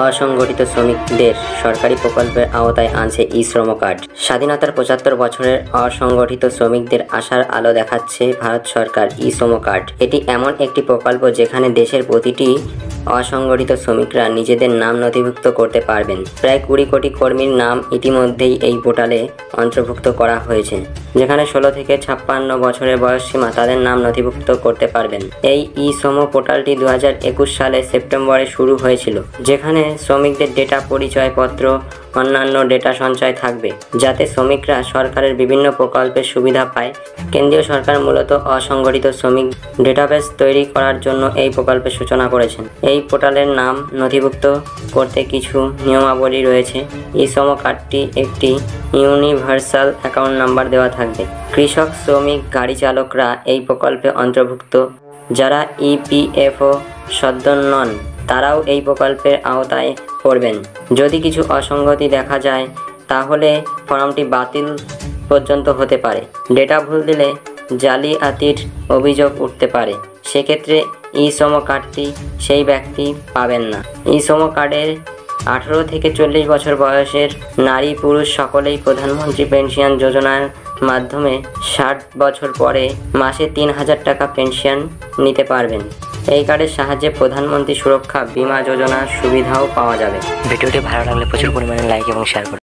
অসংগঠিত শ্রমিকদের সরকারি প্রকল্পের আওতায় আনছে ই-শ্রম কার্ড। স্বাধীনতার ৭৫ বছরের অসংগঠিত শ্রমিকদের আশার আলো দেখাচ্ছে ভারত সরকার ই-শ্রম কার্ড। এটি এমন একটি প্রকল্প যেখানে দেশের প্রতিটি অসংগঠিত শ্রমিকরা নিজেদের নাম নথিভুক্ত করতে পারবেন। প্রায় ২০ কোটি কর্মীর নাম ইতিমধ্যেই এই পোর্টালে অন্তর্ভুক্ত করা হয়েছে, যেখানে ১৬ থেকে ৫৬ বছরের বয়সসীমা তাদের নাম নথিভুক্ত করতে পারবেন। এই ই-শ্রম পোর্টালটি ২০২১ সালের সেপ্টেম্বরে শুরু হয়েছিল, যেখানে শ্রমিকদের ডেটা, পরিচয়পত্র, অন্যান্য ডেটা সঞ্চয় থাকবে, যাতে শ্রমিকরা সরকারের বিভিন্ন প্রকল্পের সুবিধা পায়। কেন্দ্রীয় সরকার মূলত অসংগঠিত শ্রমিক ডেটাবেস তৈরি করার জন্য এই প্রকল্পের সূচনা করেছেন। এই পোর্টালের নাম নথিভুক্ত করতে কিছু নিয়মাবলী রয়েছে। ই-শ্রম কার্ডটি একটি ইউনিভার্সাল অ্যাকাউন্ট নাম্বার দেওয়া থাকবে। কৃষক, শ্রমিক, গাড়ি চালকরা এই প্রকল্পে অন্তর্ভুক্ত। যারা ইপিএফও সদস্য নন, তারাও এই প্রকল্পের আওতায় পড়বেন। যদি কিছু অসঙ্গতি দেখা যায়, তাহলে ফর্মটি বাতিল পর্যন্ত হতে পারে। ডেটা ভুল দিলে জালিয়াতির অভিযোগ উঠতে পারে। সেক্ষেত্রে ই-শ্রম কার্ডটি সেই ব্যক্তি পাবেন না। ই-শ্রম কার্ডের ১৮ থেকে ৪০ বছর বয়সের নারী পুরুষ সকলেই প্রধানমন্ত্রী পেনশন যোজনার মাধ্যমে ৬০ বছর পরে মাসে ৩,০০০ টাকা পেনশন নিতে পারবেন। এই কার্ডের সাহায্যে প্রধানমন্ত্রী সুরক্ষা বীমা যোজনার সুবিধাও পাওয়া যাবে। ভিডিওটি ভালো লাগলে প্রচুর পরিমাণে লাইক এবং শেয়ার করুন।